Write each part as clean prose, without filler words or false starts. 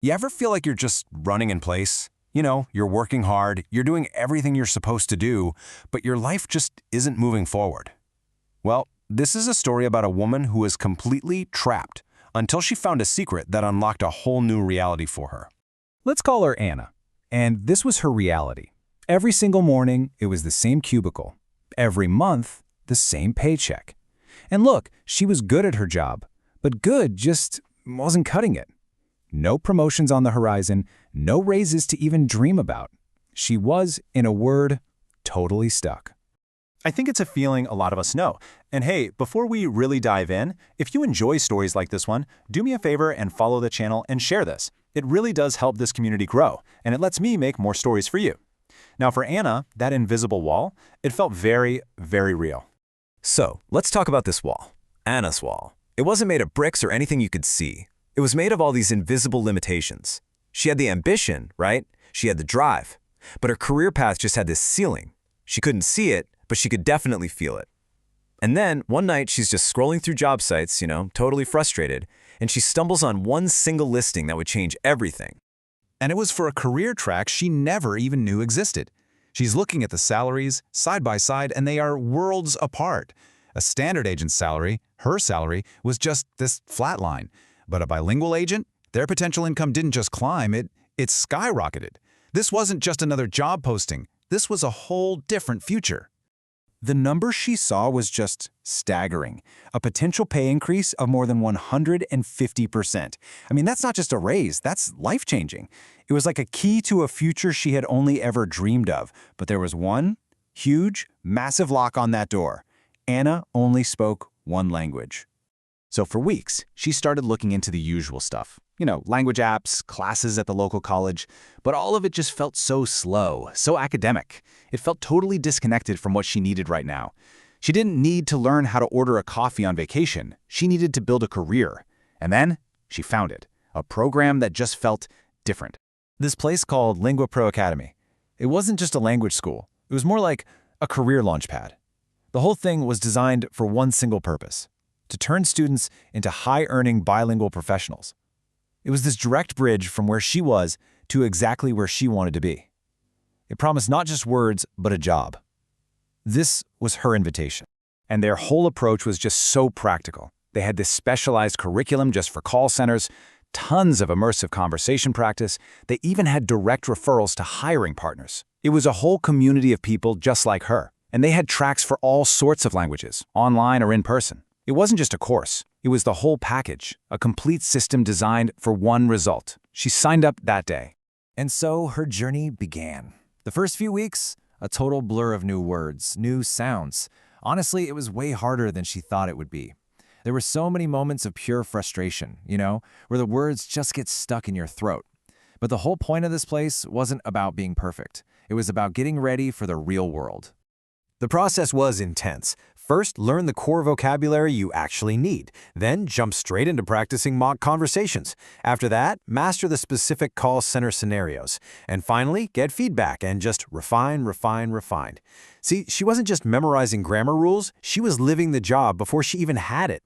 You ever feel like you're just running in place? You know, you're working hard, you're doing everything you're supposed to do, but your life just isn't moving forward. Well, this is a story about a woman who was completely trapped until she found a secret that unlocked a whole new reality for her. Let's call her Anna. And this was her reality. Every single morning, it was the same cubicle. Every month, the same paycheck. And look, she was good at her job, but good just wasn't cutting it. No promotions on the horizon, no raises to even dream about. She was, in a word, totally stuck. I think it's a feeling a lot of us know. And hey, before we really dive in, if you enjoy stories like this one, do me a favor and follow the channel and share this. It really does help this community grow, and it lets me make more stories for you. Now for Anna, that invisible wall, it felt very, very real. So, let's talk about this wall. Anna's wall. It wasn't made of bricks or anything you could see. It was made of all these invisible limitations. She had the ambition, right? She had the drive. But her career path just had this ceiling. She couldn't see it, but she could definitely feel it. And then, one night, she's just scrolling through job sites, totally frustrated, and she stumbles on one single listing that would change everything. And it was for a career track she never even knew existed. She's looking at the salaries side by side, and they are worlds apart. A standard agent's salary, her salary, was just this flat line. But a bilingual agent, their potential income didn't just climb, it skyrocketed. This wasn't just another job posting. This was a whole different future. The number she saw was just staggering. A potential pay increase of more than 150%. I mean, that's not just a raise, that's life-changing. It was like a key to a future she had only ever dreamed of. But there was one huge, massive lock on that door. Anna only spoke one language. So for weeks, she started looking into the usual stuff. Language apps, classes at the local college, but all of it just felt so slow, so academic. It felt totally disconnected from what she needed right now. She didn't need to learn how to order a coffee on vacation. She needed to build a career. And then she found it, a program that just felt different. This place called Lingua Pro Academy. It wasn't just a language school. It was more like a career launchpad. The whole thing was designed for one single purpose: to turn students into high-earning bilingual professionals. It was this direct bridge from where she was to exactly where she wanted to be. It promised not just words, but a job. This was her invitation. And their whole approach was just so practical. They had this specialized curriculum just for call centers, tons of immersive conversation practice. They even had direct referrals to hiring partners. It was a whole community of people just like her. And they had tracks for all sorts of languages, online or in person. It wasn't just a course. It was the whole package, a complete system designed for one result. She signed up that day. And so her journey began. The first few weeks, a total blur of new words, new sounds. Honestly, it was way harder than she thought it would be. There were so many moments of pure frustration, where the words just get stuck in your throat. But the whole point of this place wasn't about being perfect. It was about getting ready for the real world. The process was intense. First, learn the core vocabulary you actually need. Then, jump straight into practicing mock conversations. After that, master the specific call center scenarios. And finally, get feedback and just refine. See, she wasn't just memorizing grammar rules, she was living the job before she even had it.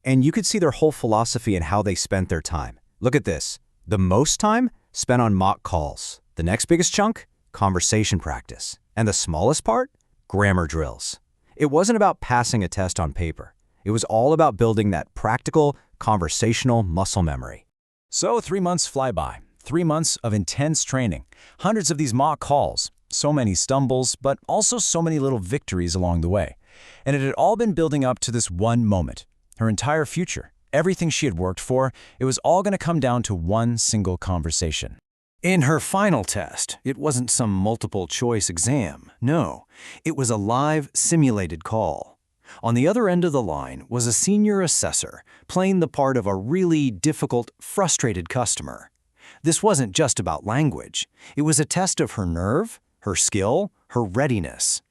And you could see their whole philosophy in how they spent their time. Look at this. The most time spent on mock calls. The next biggest chunk, conversation practice. And the smallest part, grammar drills. It wasn't about passing a test on paper. It was all about building that practical, conversational muscle memory. So 3 months fly by. 3 months of intense training. Hundreds of these mock calls. So many stumbles, but also so many little victories along the way. And it had all been building up to this one moment. Her entire future. Everything she had worked for, it was all going to come down to one single conversation. In her final test, it wasn't some multiple-choice exam. No, it was a live, simulated call. On the other end of the line was a senior assessor, playing the part of a really difficult, frustrated customer. This wasn't just about language. It was a test of her nerve, her skill, her readiness.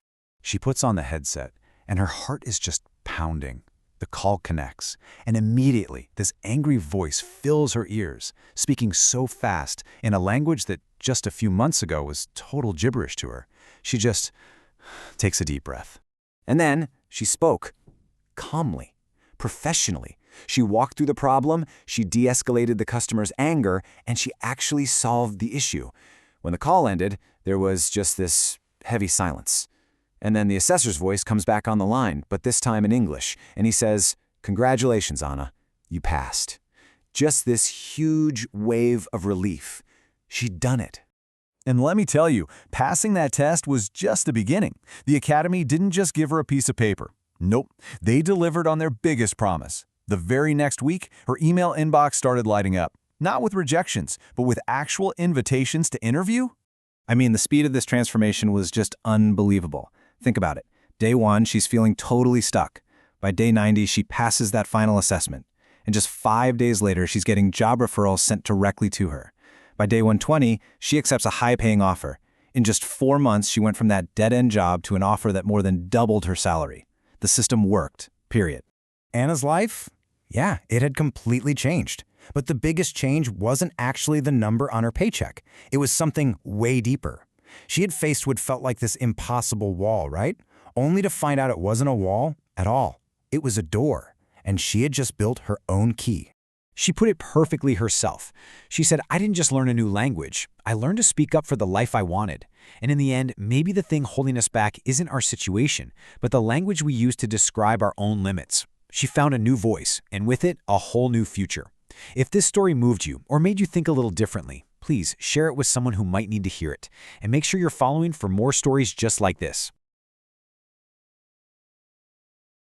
She puts on the headset, and her heart is just pounding. The call connects, and immediately this angry voice fills her ears, speaking so fast in a language that just a few months ago was total gibberish to her. She just takes a deep breath. And then she spoke, calmly, professionally, She walked through the problem, she de-escalated the customer's anger, and she actually solved the issue. When the call ended, there was just this heavy silence. And then the assessor's voice comes back on the line, but this time in English, and he says, "Congratulations, Anna, you passed." Just this huge wave of relief. She'd done it. And let me tell you, passing that test was just the beginning. The Academy didn't just give her a piece of paper. Nope, they delivered on their biggest promise. The very next week, her email inbox started lighting up. Not with rejections, but with actual invitations to interview. I mean, the speed of this transformation was just unbelievable. Think about it. Day 1, she's feeling totally stuck. By day 90, she passes that final assessment. And just 5 days later, she's getting job referrals sent directly to her. By day 120, she accepts a high-paying offer. In just 4 months, she went from that dead-end job to an offer that more than doubled her salary. The system worked, period. Anna's life? Yeah, it had completely changed. But the biggest change wasn't actually the number on her paycheck. It was something way deeper. She had faced what felt like this impossible wall, right? Only to find out it wasn't a wall at all. It was a door, and she had just built her own key. She put it perfectly herself. She said, "I didn't just learn a new language. I learned to speak up for the life I wanted." And in the end, maybe the thing holding us back isn't our situation, but the language we use to describe our own limits. She found a new voice, and with it, a whole new future. If this story moved you or made you think a little differently, please share it with someone who might need to hear it. And make sure you're following for more stories just like this.